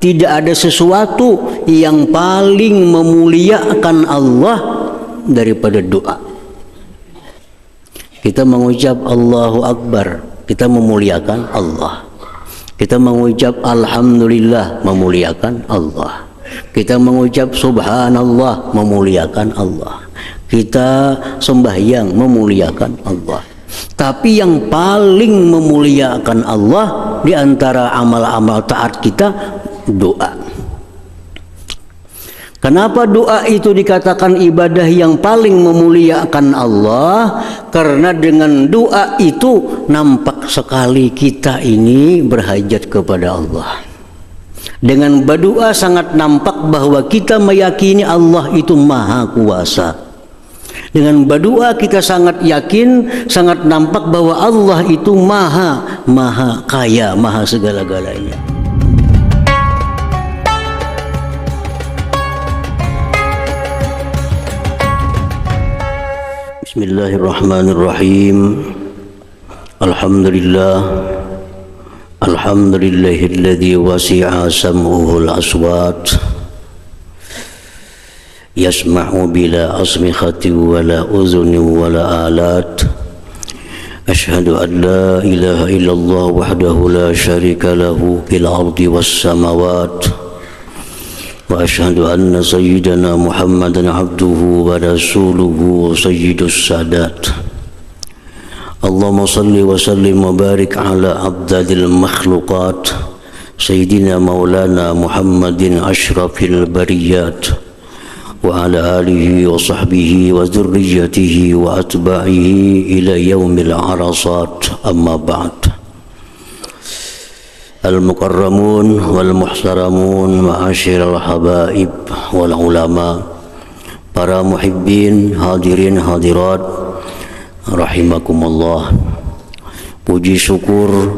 Tidak ada sesuatu yang paling memuliakan Allah daripada doa. Kita mengucap Allahu Akbar, kita memuliakan Allah. Kita mengucap Alhamdulillah, memuliakan Allah. Kita mengucap Subhanallah, memuliakan Allah. Kita sembahyang, memuliakan Allah. Tapi yang paling memuliakan Allah di antara amal-amal taat kita, doa. Kenapa doa itu dikatakan ibadah yang paling memuliakan Allah? Karena dengan doa itu nampak sekali kita ini berhajat kepada Allah. Dengan berdoa sangat nampak bahwa kita meyakini Allah itu maha kuasa. Dengan berdoa kita sangat yakin, sangat nampak bahwa Allah itu maha kaya, maha segala-galanya. Bismillahirrahmanirrahim. Alhamdulillahilladzi wasi'a sam'uhul aswat yasma'u bila asmikhati wala uzuni wala alat. Ashhadu an la ilaha illallah wahdahu la syarika lahu fil ardi was samawat. وأشهد أن سيدنا محمدا عبده ورسوله سيد السادات. اللهم صل وسلم وبارك على أفضل المخلوقات سيدنا مولانا محمد أشرف البريات وعلى آله وصحبه وذريته وأتباعه إلى يوم العرصات. أما بعد. Al-mukarramun wal muhtaramun ma'asyiral habaib wal ulama, para muhibbin, hadirin hadirat rahimakumullah. Puji syukur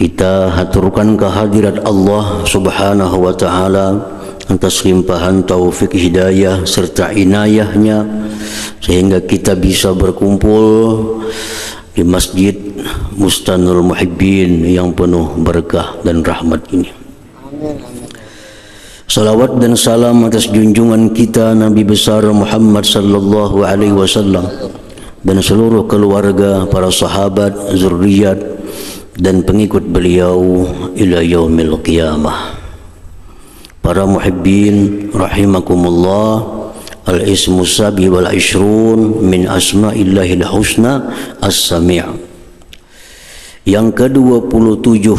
kita haturkan kehadirat Allah Subhanahu wa taala atas limpahan taufik hidayah serta inayahnya sehingga kita bisa berkumpul di Masjid Bustanul Muhibbin yang penuh berkah dan rahmat ini. Salawat dan salam atas junjungan kita Nabi besar Muhammad sallallahu alaihi wasallam dan seluruh keluarga, para sahabat, zuriat dan pengikut beliau ila yaumil qiyamah. Para muhibbin rahimakumullah. Al-ismu sabi wal ishrun min asma'illahil husna as-sami'. Yang ke-27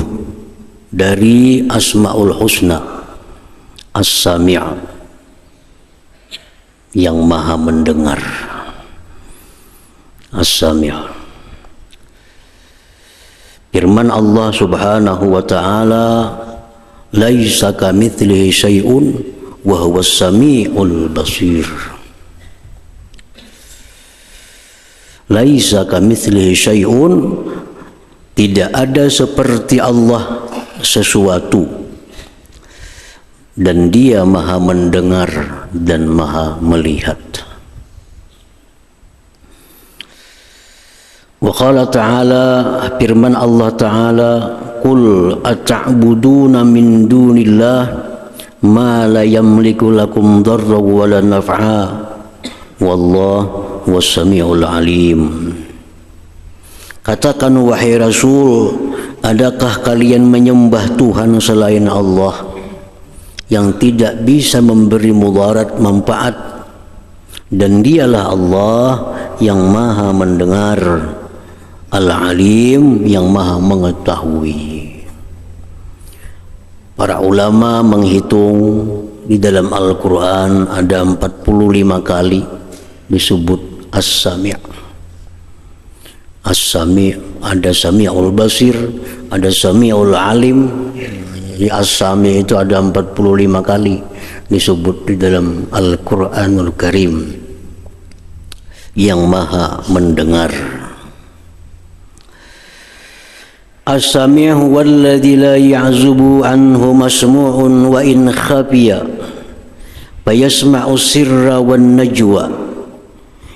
dari Asma'ul Husna, as-sami', yang maha mendengar. As-sami'. Firman Allah Subhanahu wa ta'ala, laisa kamitslihi syai'un wa huwas sami'ul basir. Laisa kamitslihi syai'un, tidak ada seperti Allah sesuatu, dan Dia maha mendengar dan maha melihat. Wa qala ta'ala, firman Allah ta'ala, qul ata'buduna min dunillah ma la yamliku lakum darra wa la naf'a wallahu was-sami'ul alim. Katakan wahai Rasul, adakah kalian menyembah Tuhan selain Allah yang tidak bisa memberi mudarat manfaat, dan Dialah Allah yang maha mendengar, Al-Alim yang maha mengetahui. Para ulama menghitung di dalam Al-Quran ada 45 kali disebut As-Sami'. As-Sami', ada Sami'ul Basir, ada Sami'ul Alim. Di As-Sami' itu ada 45 kali disebut di dalam Al-Quranul Karim, yang maha mendengar. As-Sami' huwa alladhi la ya'zubu anhu masmu'un wa in khafiya fayasma'u sirra wan najwa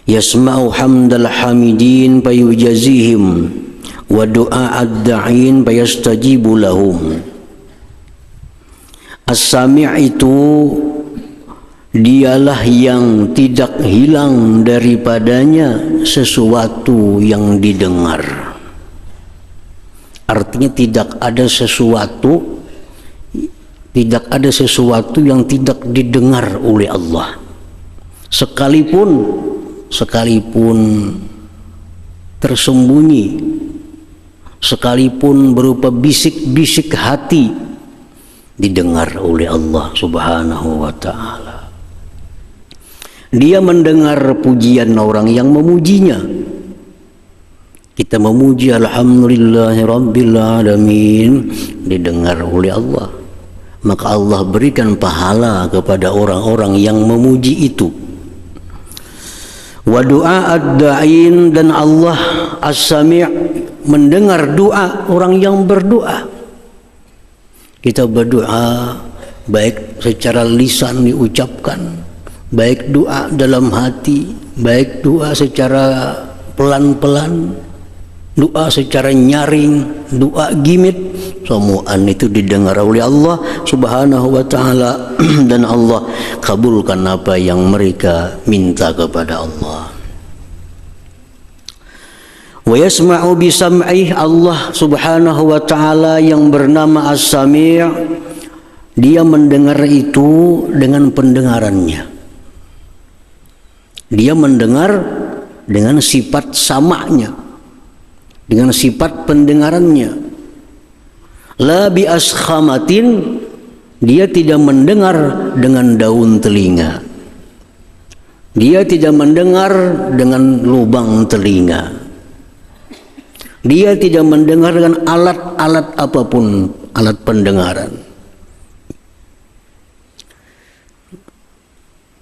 yasma'u hamdal hamidin fayujazihim wa du'a ad-da'in fayastajibu lahum. As-Sami' itu dialah yang tidak hilang daripadanya sesuatu yang didengar. Artinya tidak ada sesuatu yang tidak didengar oleh Allah. Sekalipun tersembunyi, sekalipun berupa bisik-bisik hati, didengar oleh Allah Subhanahu wa ta'ala. Dia mendengar pujian orang yang memujinya. Kita memuji alhamdulillahirabbil alamin, didengar oleh Allah. Maka Allah berikan pahala kepada orang-orang yang memuji itu. Wa du'a ad-da'in, dan Allah As-Sami' mendengar doa orang yang berdoa. Kita berdoa baik secara lisan diucapkan, baik doa dalam hati, baik doa secara pelan-pelan, doa secara nyaring, doa gimit, semuaan itu didengar oleh Allah Subhanahu wa ta'ala. Dan Allah kabulkan apa yang mereka minta kepada Allah. Wa yasma'u bisam'ih, Allah Subhanahu wa ta'ala yang bernama As-Sami', dia mendengar itu dengan pendengarannya. Dia mendengar dengan sifat sama'nya, dengan sifat pendengarannya. La bi askhamatin, dia tidak mendengar dengan daun telinga. Dia tidak mendengar dengan lubang telinga. Dia tidak mendengar dengan alat-alat apapun, alat pendengaran.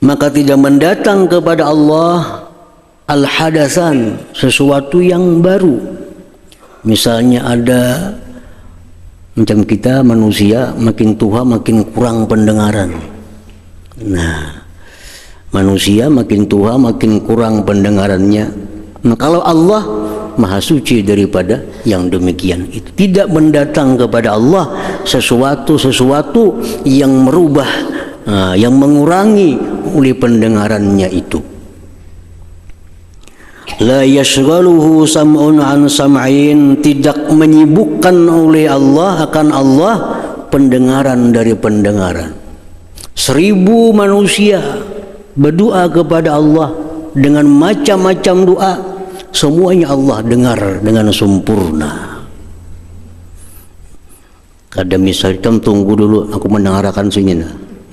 Maka tidak mendatang kepada Allah al-hadatsan, sesuatu yang baru. Misalnya ada macam kita manusia, makin tua makin kurang pendengaran. Nah, manusia makin tua makin kurang pendengarannya. Nah, kalau Allah Maha suci daripada yang demikian itu. Tidak mendatang kepada Allah sesuatu yang merubah, yang mengurangi oleh pendengarannya itu. La yashghaluhu sam'un an sam'in, tidak menyibukkan oleh Allah akan Allah pendengaran dari pendengaran. 1000 manusia berdoa kepada Allah dengan macam-macam doa, semuanya Allah dengar dengan sempurna. Kadang misalkan tunggu dulu, aku mendengarkan sini.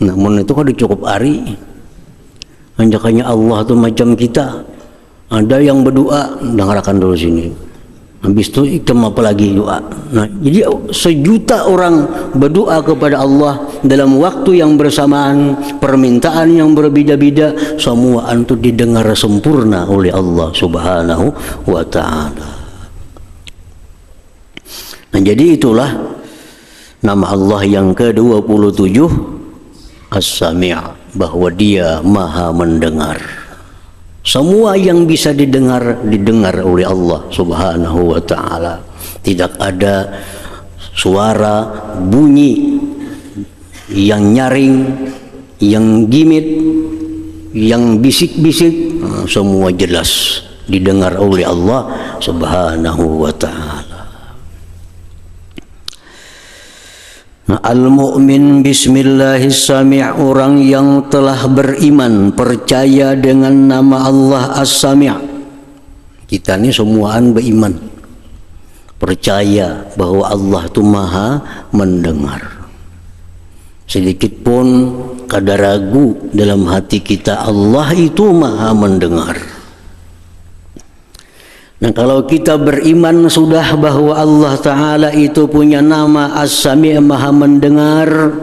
Namun itu kalau cukup hari, anjakannya Allah itu macam kita. Ada yang berdoa, dengarkan dulu sini. Habis itu ikam apa lagi doa. Nah, jadi 1.000.000 orang berdoa kepada Allah dalam waktu yang bersamaan, permintaan yang berbeda-beda, semua itu didengar sempurna oleh Allah Subhanahu wa ta'ala. Nah, jadi itulah nama Allah yang ke-27, As-Sami', bahwa dia Maha mendengar. Semua yang bisa didengar oleh Allah Subhanahu wa ta'ala. Tidak ada suara bunyi yang nyaring, yang gimit, yang bisik-bisik, semua jelas didengar oleh Allah Subhanahu wa ta'ala. Nah, al-mu'min bismillahis-sami', orang yang telah beriman, percaya dengan nama Allah As-Sami'. Kita ini semuaan beriman, percaya bahwa Allah itu Maha mendengar. Sedikit pun kada ragu dalam hati kita, Allah itu Maha mendengar. Nah, kalau kita beriman sudah bahwa Allah Ta'ala itu punya nama As-Sami', Maha mendengar,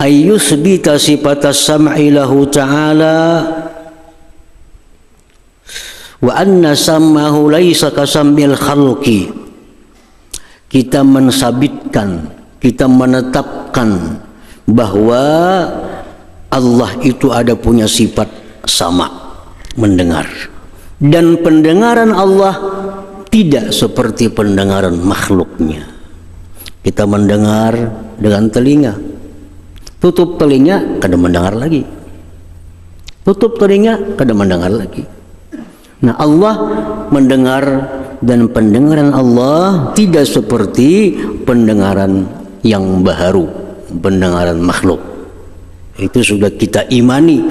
ayyusbita sifat as-sam'i lahu ta'ala wa anna sam'ahu laisa kasam'il khalqi. Kita mensabitkan, kita menetapkan bahwa Allah itu ada punya sifat sama, mendengar, dan pendengaran Allah tidak seperti pendengaran makhluknya. Kita mendengar dengan telinga. Tutup telinga, kada mendengar lagi. Tutup telinga, kada mendengar lagi. Nah, Allah mendengar, dan pendengaran Allah tidak seperti pendengaran yang baharu, pendengaran makhluk. Itu sudah kita imani,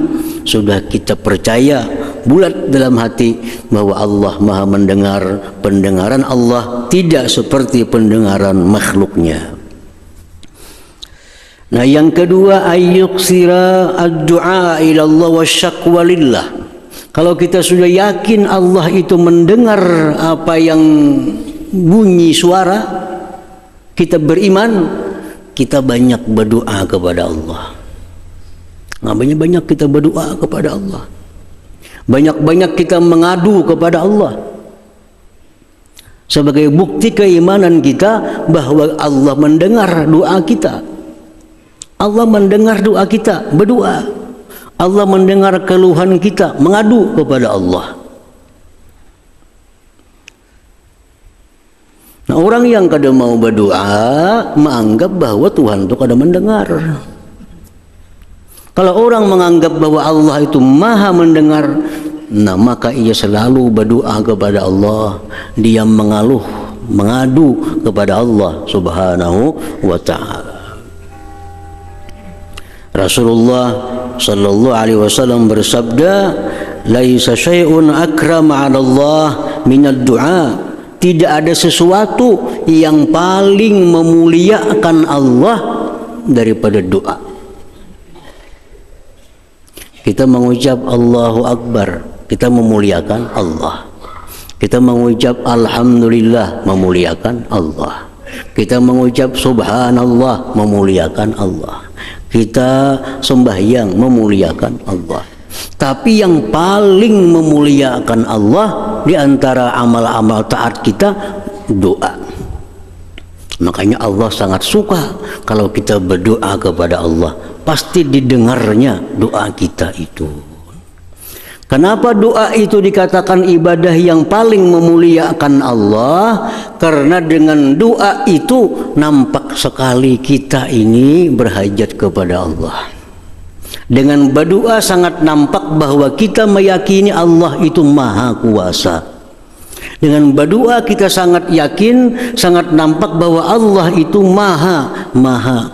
sudah kita percaya bulat dalam hati bahwa Allah Maha mendengar. Pendengaran Allah tidak seperti pendengaran makhluknya. Nah, yang kedua, ayyuksira ad-du'a ila Allah wa syakwa lillah. Kalau kita sudah yakin Allah itu mendengar apa yang bunyi suara, kita beriman, kita banyak berdoa kepada Allah. Nah, banyak-banyak kita berdoa kepada Allah. Banyak-banyak kita mengadu kepada Allah. Sebagai bukti keimanan kita bahwa Allah mendengar doa kita. Allah mendengar doa kita berdoa. Allah mendengar keluhan kita mengadu kepada Allah. Nah, orang yang kada mau berdoa menganggap bahwa Tuhan itu kada mendengar. Kalau orang menganggap bahwa Allah itu Maha mendengar, nah maka ia selalu berdoa kepada Allah. Dia mengeluh, mengadu kepada Allah Subhanahu wa ta'ala. Rasulullah sallallahu alaihi wasallam bersabda, laisa syai'un akram 'ala Allah minad du'a. Tidak ada sesuatu yang paling memuliakan Allah daripada doa. Kita mengucap Allahu Akbar, kita memuliakan Allah. Kita mengucap Alhamdulillah, memuliakan Allah. Kita mengucap Subhanallah, memuliakan Allah. Kita sembahyang, memuliakan Allah. Tapi yang paling memuliakan Allah di antara amal-amal taat kita, doa. Makanya Allah sangat suka kalau kita berdoa kepada Allah. Pasti didengarnya doa kita itu. Kenapa doa itu dikatakan ibadah yang paling memuliakan Allah? Karena dengan doa itu nampak sekali kita ini berhajat kepada Allah. Dengan berdoa sangat nampak bahwa kita meyakini Allah itu Maha Kuasa. Dengan berdoa kita sangat yakin, sangat nampak bahwa Allah itu Maha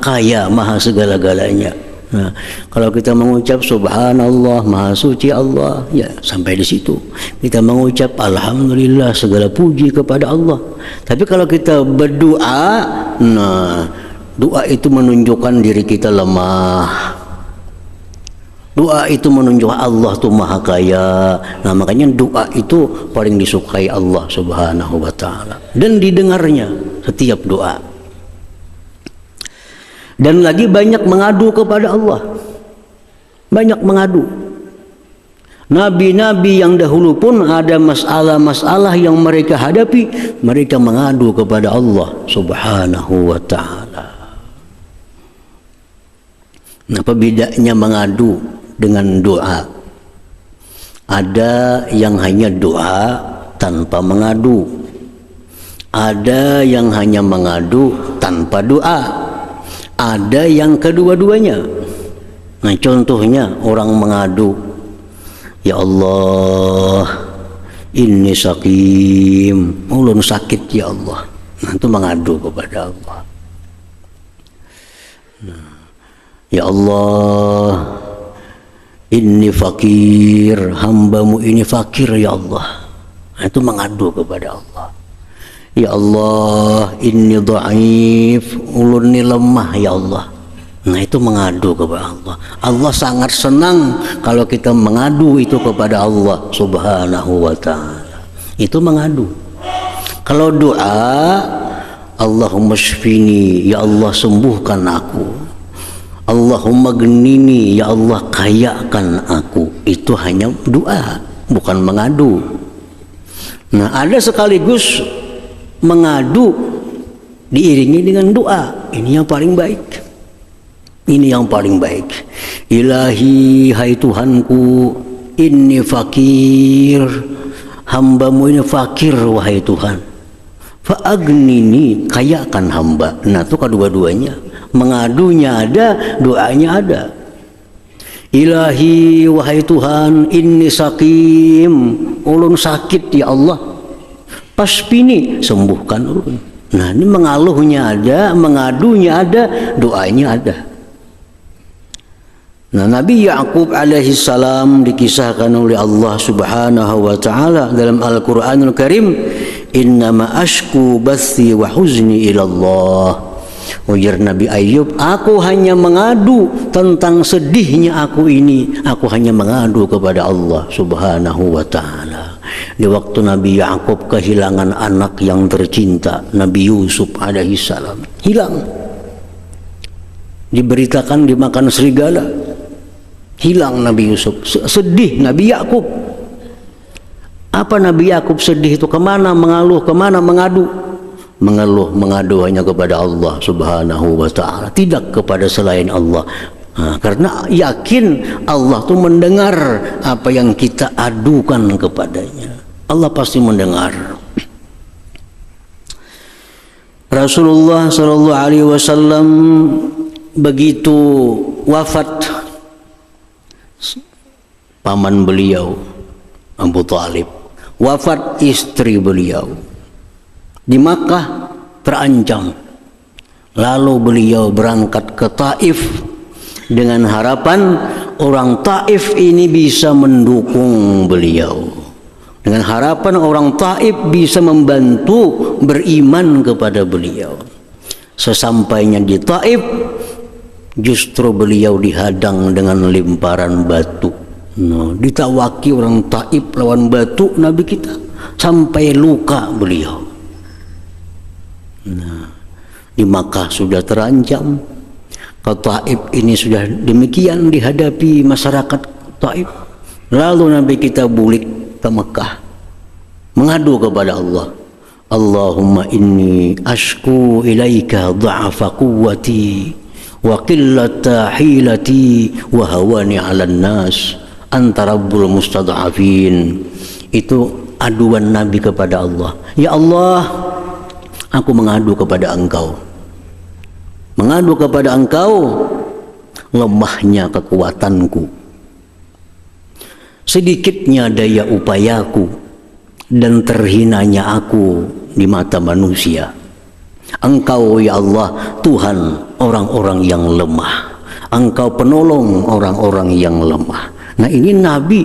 Kaya, Maha segala-galanya. Nah, kalau kita mengucap Subhanallah, Maha Suci Allah, ya sampai di situ. Kita mengucap Alhamdulillah, segala puji kepada Allah. Tapi kalau kita berdoa, nah doa itu menunjukkan diri kita lemah. Doa itu menunjukkan Allah itu Maha Kaya. Nah, makanya doa itu paling disukai Allah Subhanahu wa ta'ala. Dan didengarnya setiap doa. Dan lagi banyak mengadu kepada Allah. Banyak mengadu. Nabi-nabi yang dahulu pun ada masalah-masalah yang mereka hadapi, mereka mengadu kepada Allah Subhanahu wa ta'ala. Nah, apa bedanya mengadu dengan doa? Ada yang hanya doa tanpa mengadu. Ada yang hanya mengadu tanpa doa. Ada yang kedua-duanya. Nah, contohnya orang mengadu, ya Allah, ini sakim, ulun sakit ya Allah. Nah, itu mengadu kepada Allah. Nah, ya Allah, ini fakir, hambamu ini fakir ya Allah. Nah, itu mengadu kepada Allah. Ya Allah, inni dhaif, ulun ni lemah ya Allah. Nah, itu mengadu kepada Allah. Allah sangat senang kalau kita mengadu itu kepada Allah Subhanahu wa ta'ala. Itu mengadu. Kalau doa, Allahumma shfini, ya Allah sembuhkan aku. Allahumma gnini, ya Allah kayakan aku. Itu hanya doa, bukan mengadu. Nah, ada sekaligus mengadu diiringi dengan doa. Ini yang paling baik. Ini yang paling baik. Ilahi, hai Tuhanku, ini fakir, hambamu ini fakir wahai Tuhan. Fa'agnini, kayakan hamba. Nah itu kedua-duanya, mengadunya ada, doanya ada. Ilahi, wahai Tuhan, inni sakim, ulun sakit ya Allah, pasbini, sembuhkan ulun. Nah ini mengaluhnya ada, mengadunya ada, doanya ada. Nah Nabi Ya'qub alaihi salam dikisahkan oleh Allah subhanahu wa ta'ala dalam Al-Quranul Karim, innama ashku bathi wa huzni ilallah. Ujar Nabi Ayub, aku hanya mengadu tentang sedihnya aku ini, aku hanya mengadu kepada Allah subhanahu wa ta'ala. Di waktu Nabi Ya'qub kehilangan anak yang tercinta, Nabi Yusuf alaihi salam, hilang, diberitakan dimakan serigala, hilang Nabi Yusuf. Sedih Nabi Ya'qub. Apa Nabi Ya'qub sedih itu? Kemana mengaluh, kemana mengadu? Mengeluh, mengadu hanya kepada Allah subhanahu wa ta'ala, tidak kepada selain Allah. Nah, karena yakin Allah tuh mendengar apa yang kita adukan kepadanya. Allah pasti mendengar. Rasulullah sallallahu alaihi wasallam begitu wafat paman beliau Abu Thalib, wafat istri beliau, di Makkah terancam. Lalu beliau berangkat ke Taif dengan harapan orang Taif ini bisa mendukung beliau, dengan harapan orang Taif bisa membantu beriman kepada beliau. Sesampainya di Taif, justru beliau dihadang dengan lemparan batu. Nah, ditawaki orang Taif lawan batu Nabi kita sampai luka beliau. Nah, di Makkah sudah terancam, ke Taif ini sudah demikian dihadapi masyarakat Taif. Lalu Nabi kita bulik ke Makkah, mengadu kepada Allah, Allahumma inni ashku ilaika dha'fa quwwati wa qillata hilati wa hawani 'alan nas anta rabbul mustad'afin. Itu aduan Nabi kepada Allah. Ya Allah, aku mengadu kepada Engkau, mengadu kepada Engkau lemahnya kekuatanku, sedikitnya daya upayaku, dan terhinanya aku di mata manusia. Engkau ya Allah Tuhan orang-orang yang lemah, Engkau penolong orang-orang yang lemah. Nah ini Nabi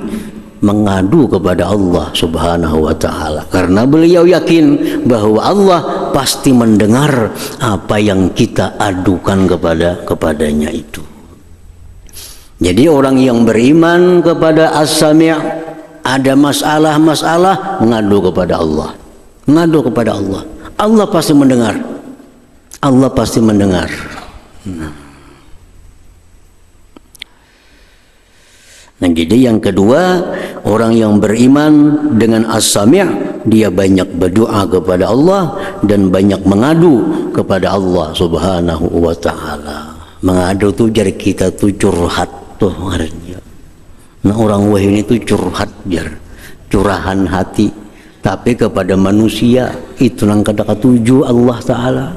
mengadu kepada Allah subhanahu wa ta'ala karena beliau yakin bahwa Allah pasti mendengar apa yang kita adukan kepadanya itu. Jadi orang yang beriman kepada As-Sami', ada masalah-masalah, mengadu kepada Allah, mengadu kepada Allah. Allah pasti mendengar, Allah pasti mendengar. Nah, jadi yang kedua, orang yang beriman dengan As-Sami', dia banyak berdoa kepada Allah dan banyak mengadu kepada Allah subhanahu wa ta'ala. Mengadu tuh jar kita tuh curhat tuh ngarannya. Nah orang wah ini tuh curhat jar, curahan hati, tapi kepada manusia itu nang kata ketujuh Allah Ta'ala.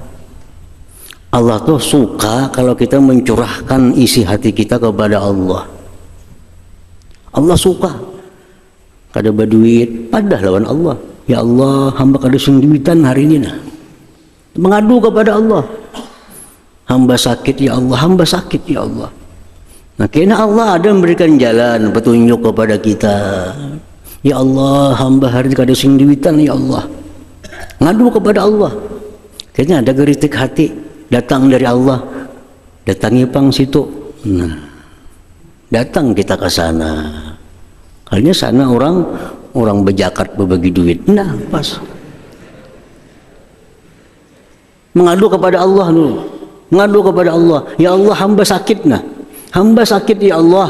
Allah tuh suka kalau kita mencurahkan isi hati kita kepada Allah. Allah suka kada berduit padah lawan Allah. Ya Allah, hamba kada sendirian hari ini nah. Mengadu kepada Allah. Hamba sakit ya Allah, hamba sakit ya Allah. Nah, karena Allah ada memberikan jalan petunjuk kepada kita. Ya Allah, hamba hari ini kada sendirian ya Allah. Ngadu kepada Allah. Kayaknya ada geritik hati datang dari Allah. Datangi pang situ. Nah, datang kita ke sana. Kalinya sana orang berjakat berbagi duit. Nah, pas. Mengadu kepada Allah dulu. Mengadu kepada Allah. Ya Allah, hamba sakit nah. Hamba sakit ya Allah.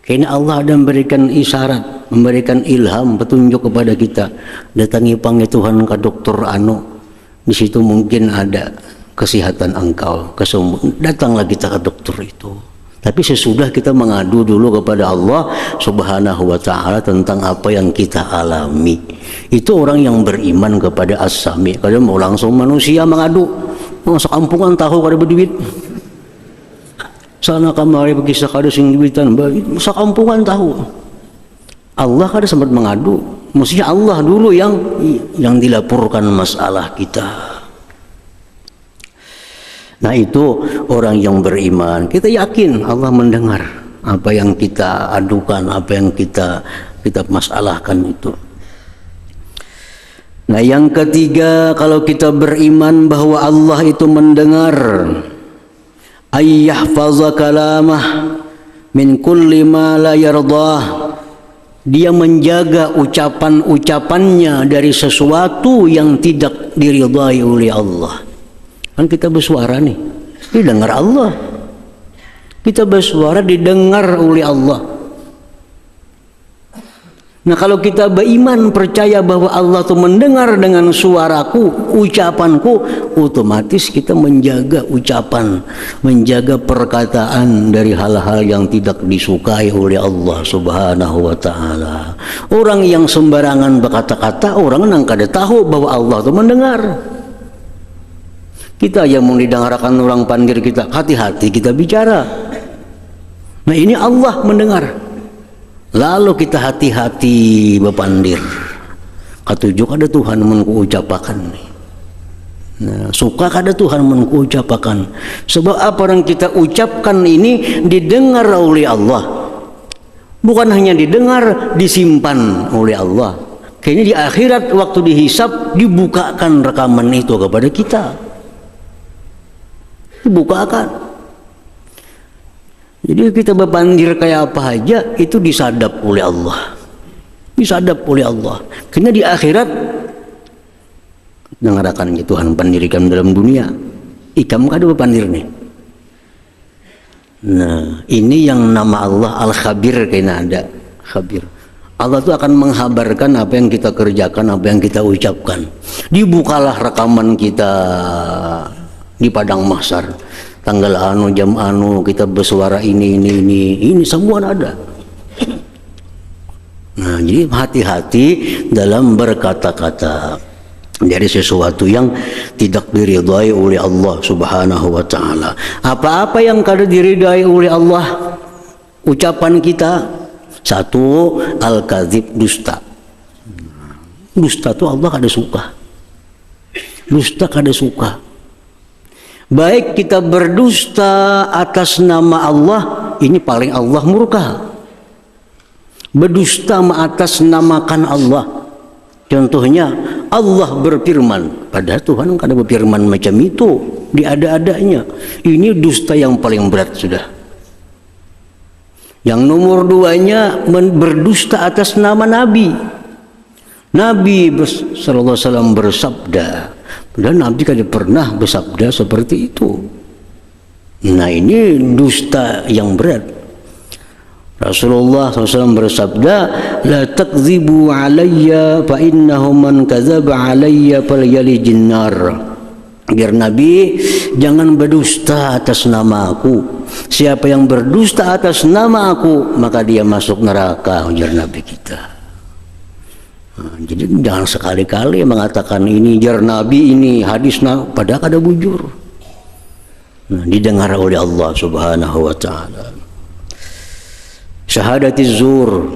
Karena Allah ada memberikan isyarat, memberikan ilham, petunjuk kepada kita. Datangi panggil Tuhan ke dokter anu. Di situ mungkin ada kesehatan engkau, kesembuhan. Datanglah kita ke dokter itu. Tapi sesudah kita mengadu dulu kepada Allah Subhanahu wa ta'ala tentang apa yang kita alami. Itu orang yang beriman kepada As-Sami. Kalau mau langsung manusia mengadu, sekampungan tahu kada berduit. Sana kamari bagi sakada sing duitan, sekampungan tahu. Allah kada sempat mengadu. Mestinya Allah dulu yang dilaporkan masalah kita. Nah itu orang yang beriman. Kita yakin Allah mendengar apa yang kita adukan, apa yang kita masalahkan itu. Nah yang ketiga, kalau kita beriman bahwa Allah itu mendengar, ayyahfaza kalamah min kulli ma la yardah. Dia menjaga ucapan-ucapannya dari sesuatu yang tidak diridhai oleh Allah. Kan kita bersuara nih, didengar Allah. Kita bersuara didengar oleh Allah. Nah kalau kita beriman percaya bahwa Allah itu mendengar dengan suaraku, ucapanku, otomatis kita menjaga ucapan, menjaga perkataan dari hal-hal yang tidak disukai oleh Allah Subhanahu wa ta'ala. Orang yang sembarangan berkata-kata, orang nang kada tahu bahwa Allah itu mendengar. Kita yang mau didengarkan orang panggil kita, hati-hati kita bicara. Nah ini Allah mendengar. Lalu kita hati-hati bepandir. Katujuk ada Tuhan menku ucapakan. Nah, suka kada Tuhan menku ucapakan. Sebab apa yang kita ucapkan ini didengar oleh Allah. Bukan hanya didengar, disimpan oleh Allah. Kayaknya di akhirat waktu dihisab dibukakan rekaman itu kepada kita. Dibukakan. Jadi kita berpandir kayak apa aja itu disadap oleh Allah. Disadap oleh Allah. Karena di akhirat dengarkan Tuhan pandirikan dalam dunia. Ikam kada berpandir nih. Nah, ini yang nama Allah Al-Khabir kayaknya ada. Khabir. Allah itu akan menghabarkan apa yang kita kerjakan, apa yang kita ucapkan. Dibukalah rekaman kita di padang mahsyar, tanggal anu, jam anu, kita bersuara ini semua ada. Nah jadi hati-hati dalam berkata-kata dari sesuatu yang tidak diridhai oleh Allah Subhanahu wa ta'ala. Apa-apa yang kada diridhai oleh Allah ucapan kita, satu, al-kadzib, dusta. Dusta itu Allah kada suka. Dusta kada suka. Baik kita berdusta atas nama Allah, ini paling Allah murka. Berdusta atas namakan Allah. Contohnya Allah berfirman, padahal Tuhan kan ada berfirman macam itu di ada-adanya. Ini dusta yang paling berat sudah. Yang nomor duanya berdusta atas nama Nabi. Nabi sallallahu alaihi wasallam bersabda, dan Nabi kan pernah bersabda seperti itu. Nah ini dusta yang berat. Rasulullah SAW bersabda, la takzibu alayya fa innahu man kadzaba alayya falyalijin nar. Biar Nabi jangan berdusta atas nama aku. Siapa yang berdusta atas nama aku, maka dia masuk neraka, ujar Nabi kita. Nah, jadi jangan sekali-kali mengatakan ini jar Nabi, ini hadis padahal ada bujur. Nah, didengar oleh Allah Subhanahu wa ta'ala. Syahadatiz zur,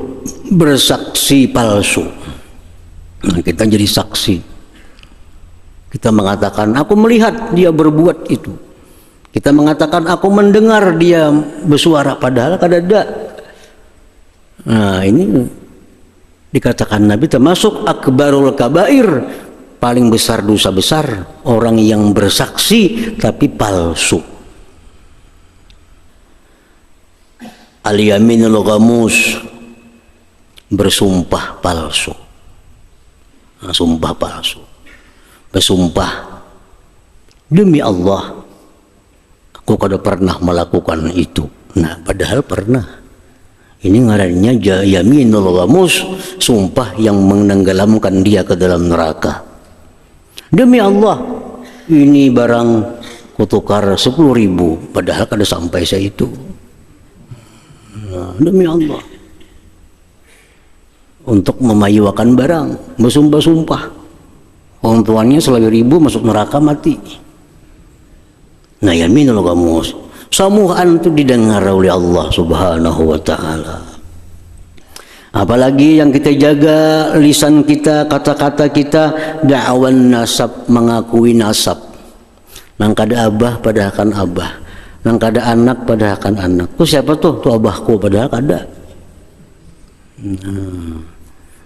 bersaksi palsu. Nah, kita jadi saksi. Kita mengatakan aku melihat dia berbuat itu. Kita mengatakan aku mendengar dia bersuara padahal kada. Nah, ini dikatakan Nabi termasuk akbarul kabair, paling besar dosa besar, orang yang bersaksi tapi palsu. Al-yaminul ghamus, bersumpah palsu. Nah, sumpah palsu. Bersumpah demi Allah aku kada pernah melakukan itu. Nah, padahal pernah. Ini ngarannya yaminul ghamus, sumpah yang menenggelamkan dia ke dalam neraka. Demi Allah, ini barang kutukar 10.000, padahal kada sampai saya itu. demi Allah. Untuk memayuakan barang, bersumpah-sumpah. Orang tuanya selagi ribu masuk neraka mati. Nah yaminul ghamus. Samuhan itu didengar oleh Allah Subhanahu wa ta'ala. Apalagi yang kita jaga lisan kita, kata-kata kita, da'wan nasab, mengakui nasab. Nang kada abah padahal kan abah, nang kada anak padahal kan anak. Tuh siapa tuh? Tuh abahku padahal kada.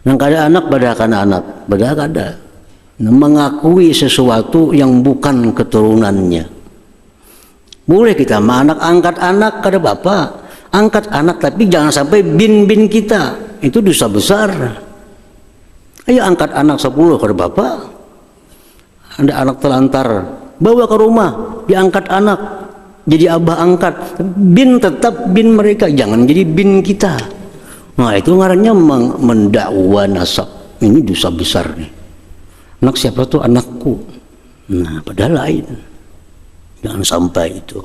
Nang kada anak padahal kan anak, padahal kada. Nah, mengakui sesuatu yang bukan keturunannya. Boleh kita anak angkat anak kada bapak, angkat anak tapi jangan sampai bin kita. Itu dosa besar. Ayo angkat anak 10 kada bapak. Ada anak telantar, bawa ke rumah, diangkat anak, jadi abah angkat. Bin tetap bin mereka, jangan jadi bin kita. Nah itu ngarannya mendakwa nasab. Ini dosa besar nih. Anak siapa tuh? Anakku. Nah padahal lain. Jangan sampai itu.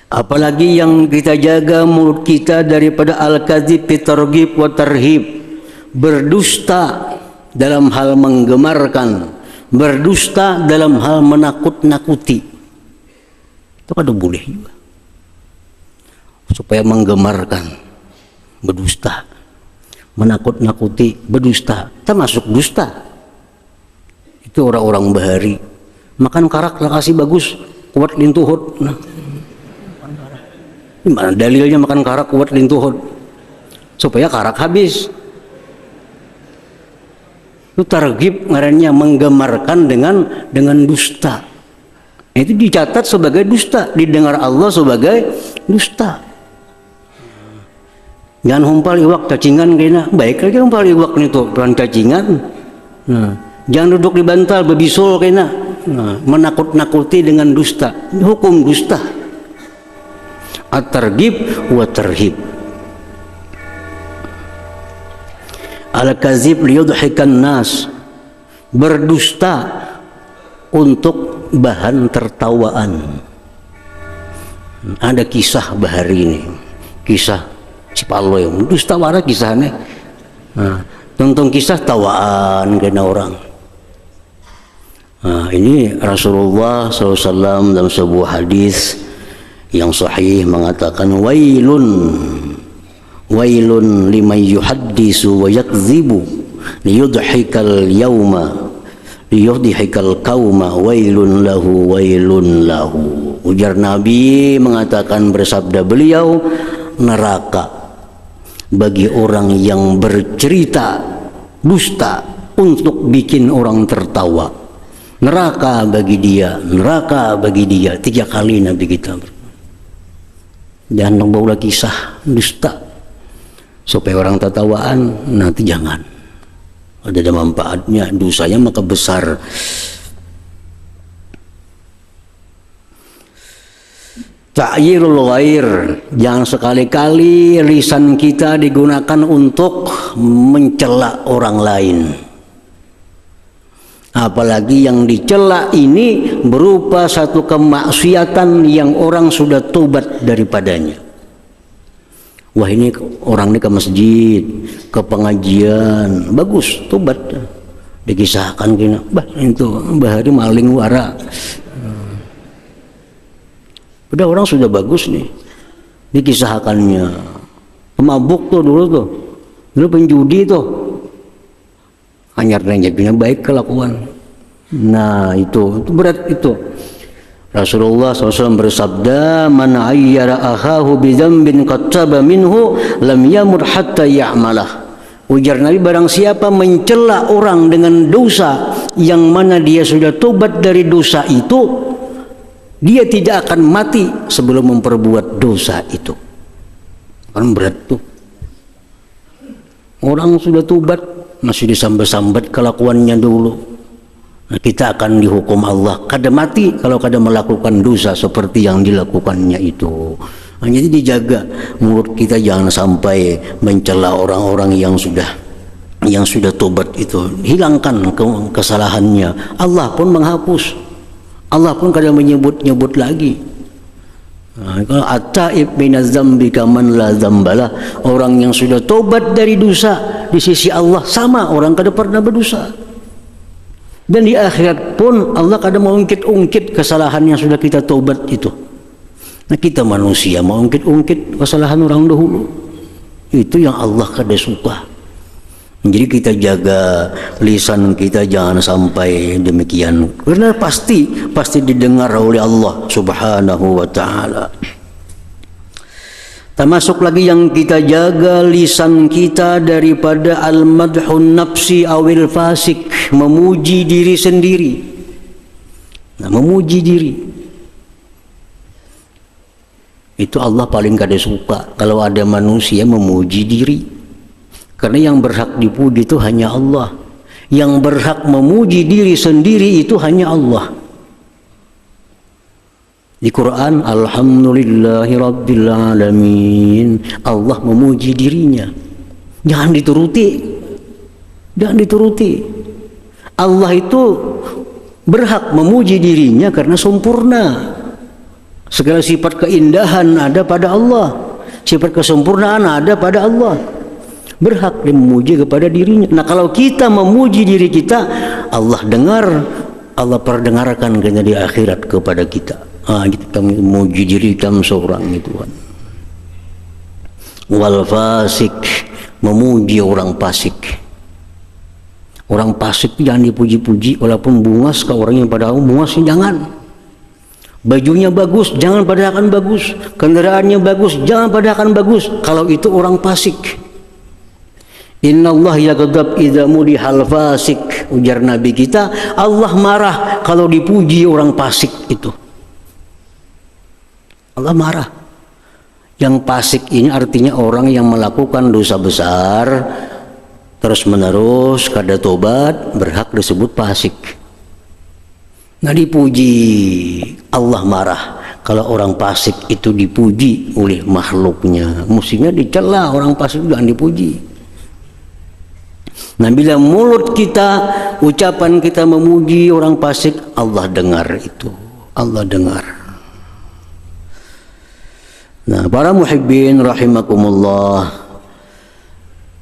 Apalagi yang kita jaga mulut kita daripada al-kadzib, targhib wa tarhib. Berdusta dalam hal menggemarkan, berdusta dalam hal menakut-nakuti. Itu kada boleh juga. Supaya menggemarkan, berdusta, menakut-nakuti, berdusta, termasuk dusta. Itu orang-orang bahari makan karak lah kasih bagus, kuat lintuhut. Nah, gimana dalilnya makan karak kuat lintuhut? Supaya karak habis. Itu targhib ngarannya, menggemarkan dengan dusta. Itu dicatat sebagai dusta, didengar Allah sebagai dusta. Jangan humpal iwak cacingan kena, baik lagi humpal iwak itu peran cacingan. Nah, jangan duduk di bantal bebisul kena. Nah, menakut-nakuti dengan dusta, hukum dusta. At-targhib wa tarhib. Al-kadzib liyudhikan nas, berdusta untuk bahan tertawaan. Ada kisah bahari ini, kisah Cipaloy, dusta waras kisahnya. Nah, tonton kisah tawaan kena orang. Nah, ini Rasulullah SAW dalam sebuah hadis yang sahih mengatakan wailun liman yuhaddisu wa yakdzibu liyudhikal qauma wailun lahu. Ujar Nabi mengatakan, bersabda beliau, neraka bagi orang yang bercerita dusta untuk bikin orang tertawa. Neraka bagi dia, neraka bagi dia. 3 kali Nabi kita. Jangan bawa kisah dusta supaya orang tertawaan, nanti jangan. Ada manfaatnya, dosanya maka besar. Ta'yirul ghair, jangan sekali-kali lisan kita digunakan untuk mencela orang lain. Apalagi yang dicela ini berupa satu kemaksiatan yang orang sudah tobat daripadanya. Wah ini orang ini ke masjid, ke pengajian, bagus tobat. Dikisahkan kena, bah itu bahari maling wara. Udah orang sudah bagus nih, dikisahkannya. Pemabuk tuh dulu penjudi tuh. Anyar jadinya baik kelakuan. Nah itu berat itu. Rasulullah SAW bersabda, man ayyara akhahu bidzambin qad taba minhu lam yamut hatta ya'malah. Ujar Nabi, barang siapa mencela orang dengan dosa yang mana dia sudah tobat dari dosa itu, dia tidak akan mati sebelum memperbuat dosa itu. Kan berat tuh. Orang sudah tobat masih disambat-sambat kelakuannya dulu. Nah, kita akan dihukum Allah kada mati kalau kada melakukan dosa seperti yang dilakukannya itu. Nah, jadi dijaga mulut kita, jangan sampai mencela orang-orang yang sudah tobat itu. Hilangkan kesalahannya. Allah pun menghapus. Allah pun kada menyebut-nyebut lagi. Kalau at-taib minaz dzambi kaman la dzambalah, orang yang sudah tobat dari dosa di sisi Allah sama orang kada pernah berdosa. Dan di akhirat pun Allah kada mau ungkit-ungkit kesalahan yang sudah kita tobat itu. Nah, kita manusia mau ungkit-ungkit kesalahan orang dahulu. Itu yang Allah kada suka. Jadi kita jaga lisan kita jangan sampai demikian, karena pasti didengar oleh Allah Subhanahu wa taala. Termasuk lagi yang kita jaga lisan kita daripada al-madhun nafsi awil fasik, memuji diri sendiri. Nah, memuji diri itu Allah paling kada suka kalau ada manusia memuji diri. Karena yang berhak dipuji itu hanya Allah. Yang berhak memuji diri sendiri itu hanya Allah. Di Quran, Alhamdulillahi Rabbil Alamin, Allah memuji dirinya. Jangan dituruti. Jangan dituruti. Allah itu berhak memuji dirinya karena sempurna. Segala sifat keindahan ada pada Allah. Sifat kesempurnaan ada pada Allah. Berhak memuji kepada dirinya. Nah, kalau kita memuji diri kita, Allah dengar, Allah perdengarkan kena di akhirat kepada kita. Kita memuji diri kami seorang itu kan. Wal fasik, memuji orang fasik. Orang fasik jangan dipuji-puji, walaupun bungas ke orang yang pada bungasnya jangan. Bajunya bagus, jangan padahkan bagus. Kendaraannya bagus, jangan padahkan bagus. Kalau itu orang fasik. Innallah yaghdab idza mudihal fasik, ujar Nabi kita, Allah marah kalau dipuji orang fasik itu. Allah marah. Yang fasik ini artinya orang yang melakukan dosa besar terus menerus kada tobat, berhak disebut fasik. Nah, dipuji, Allah marah kalau orang fasik itu dipuji oleh makhluknya. Mestinya dicela, orang fasik jangan dipuji. Nah, bila mulut kita, ucapan kita memuji orang fasik, Allah dengar itu. Allah dengar. Nah, para muhibbin rahimakumullah,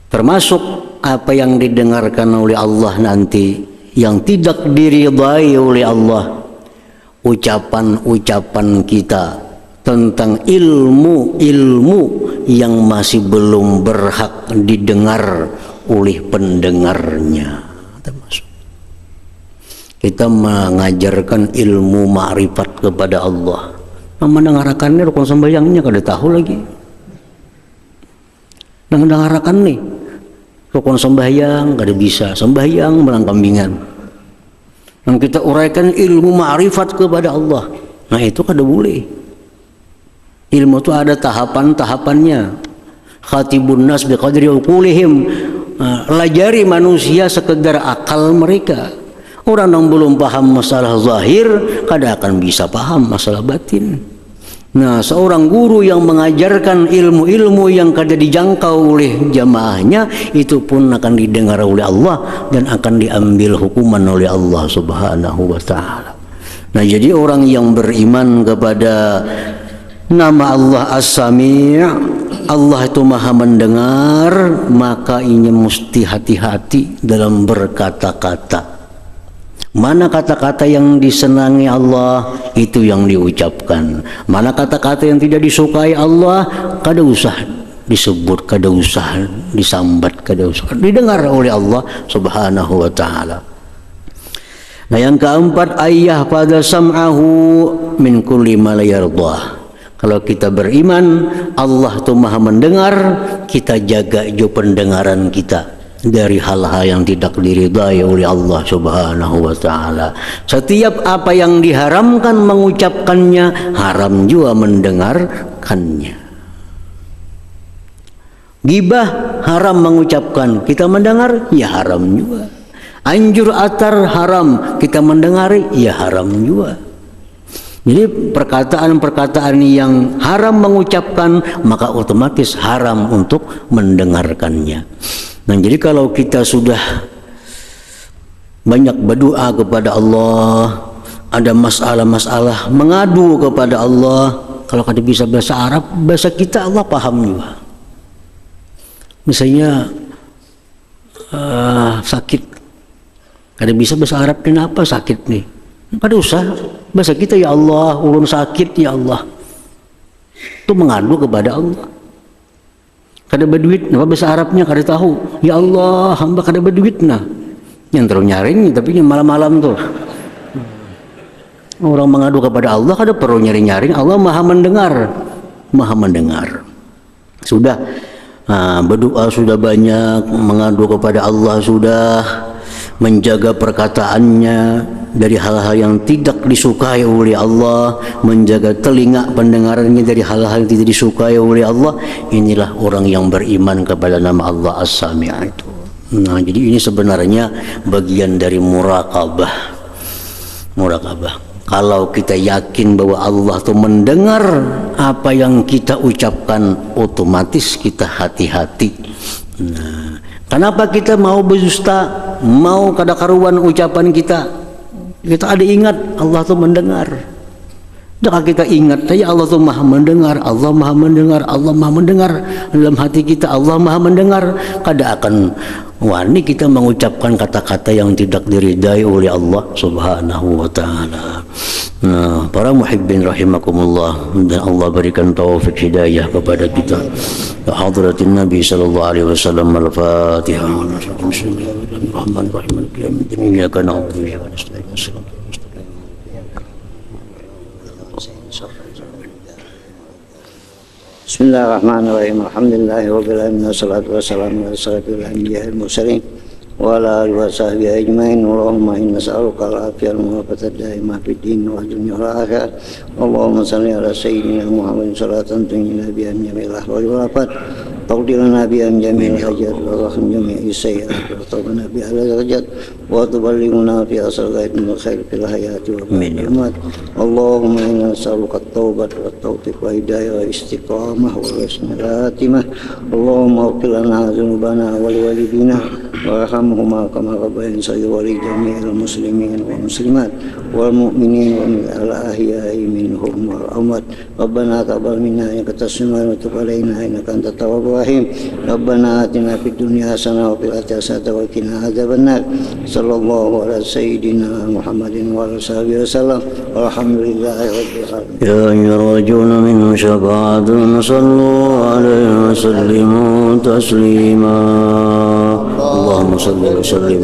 termasuk apa yang didengarkan oleh Allah nanti, yang tidak diridai oleh Allah, ucapan-ucapan kita tentang ilmu-ilmu yang masih belum berhak didengar oleh pendengarnya. Termasuk kita mengajarkan ilmu ma'rifat kepada Allah, mendengarkannya rukun sembahyangnya kada tahu lagi. Mendengarkan nih rukun sembahyang kada bisa, sembahyang melangkambingan. Yang kita uraikan ilmu ma'rifat kepada Allah, nah itu kada boleh. Ilmu itu ada tahapan-tahapannya. Khatibun nas biqadri uqulihim, lajari manusia sekedar akal mereka. Orang yang belum paham masalah zahir kada akan bisa paham masalah batin. Nah, seorang guru yang mengajarkan ilmu-ilmu yang kada dijangkau oleh jamaahnya, itu pun akan didengar oleh Allah dan akan diambil hukuman oleh Allah Subhanahu wa taala. Nah, jadi orang yang beriman kepada nama Allah As-Sami', Allah itu maha mendengar, maka ini mesti hati-hati dalam berkata-kata. Mana kata-kata yang disenangi Allah, itu yang diucapkan. Mana kata-kata yang tidak disukai Allah, kada usah disebut, kada usah disambat, kada usah didengar oleh Allah Subhanahu wa taala. Nah, yang keempat, ayah pada sam'ahu min kulli ma la yardah. Kalau kita beriman Allah itu maha mendengar, kita jaga jo pendengaran kita dari hal-hal yang tidak diridai oleh Allah Subhanahu wa taala. Setiap apa yang diharamkan mengucapkannya, haram juga mendengarkannya. Gibah haram mengucapkan, kita mendengar ya haram juga. Anjur atar haram, kita mendengar ya haram juga. Jadi perkataan-perkataan yang haram mengucapkan, maka otomatis haram untuk mendengarkannya. Nah, jadi kalau kita sudah banyak berdoa kepada Allah, ada masalah-masalah mengadu kepada Allah, kalau kada bisa bahasa Arab, bahasa kita Allah paham juga. Misalnya sakit, kada bisa bahasa Arab, kenapa sakit nih? Kada usah bahasa kita, ya Allah, ulun sakit ya Allah. Itu mengadu kepada Allah. Kada berduit, apa bahasa Arabnya kada tahu. Ya Allah, hamba kada berduit nah. Yang terus nyaring, tapi malam-malam tuh. Orang mengadu kepada Allah kada perlu nyaring-nyaring, Allah Maha mendengar. Maha mendengar. Sudah berdoa sudah banyak, mengadu kepada Allah sudah, menjaga perkataannya dari hal-hal yang tidak disukai oleh Allah, menjaga telinga pendengarannya dari hal-hal yang tidak disukai oleh Allah. Inilah orang yang beriman kepada nama Allah As-Sami' itu. Nah, jadi ini sebenarnya bagian dari muraqabah. Muraqabah. Kalau kita yakin bahwa Allah itu mendengar apa yang kita ucapkan, otomatis kita hati-hati. Nah, kenapa kita mau berdusta, mau kada karuan ucapan kita? Kita ada ingat Allah itu mendengar. Jika kita ingat saja Allah itu Maha mendengar, Allah Maha mendengar, Allah Maha mendengar, dalam hati kita Allah Maha mendengar, kada akan wani kita mengucapkan kata-kata yang tidak diridai oleh Allah Subhanahu wa taala. Nah, para muhibbin rahimakumullah, dan Allah berikan taufik hidayah kepada kita. Ya hadratin Nabi sallallahu alaihi wasallam. Al-Fatihah. Bismillahirrahmanirrahim. Iyyaka na'budu wa iyyaka nasta'in. Bismillahirrahmanirrahim. Alhamdulillahirabbil alamin, wassalatu wassalamu ala asyrafil anbiya'i wal mursalin wa ala alihi wa sahbihi ajmain. Allahumma inna nas'aluka al-afiyata wal muwafaqata daimah fid din wa dunya wal akhirah. Allahumma shalli ala sayyidina Muhammadin salatan tunjina biha min jami'il ahwali wal afat, taqdir lana biha min jami'il hajat wa rahim jami'i sayyi'at wa tawbana biha ala darajat wa tuballighuna fi asal ghaib min khair fil hayati wa bil. Allahumma inna nas'aluka at-taubata wat tawfiq wa hidayah wa istiqamah wa husnul khatimah. Allahumma ighfir lana dzunubana wa liwalidina warhamhuma kama rabbayana saghira wa li jami'il muslimin wa muslimat wal mu'minin wal ahya'i minhum wal amwat. Rabbana taqabbal minna innaka antas samiul wa tub 'alaina innaka antat tawwabur rahim. Rabbana atina fid dunya hasanah wa fil akhirati hasanah wa qina adzabannar. Sallallahu ala sayyidina Muhammadin wa ala sahbihi wasallam. Walhamdulillahi rabbil alamin. Ya ayyuhal min syafa'atun sallu alaihi wa sallimu taslima. Allahumma salli wa sallim.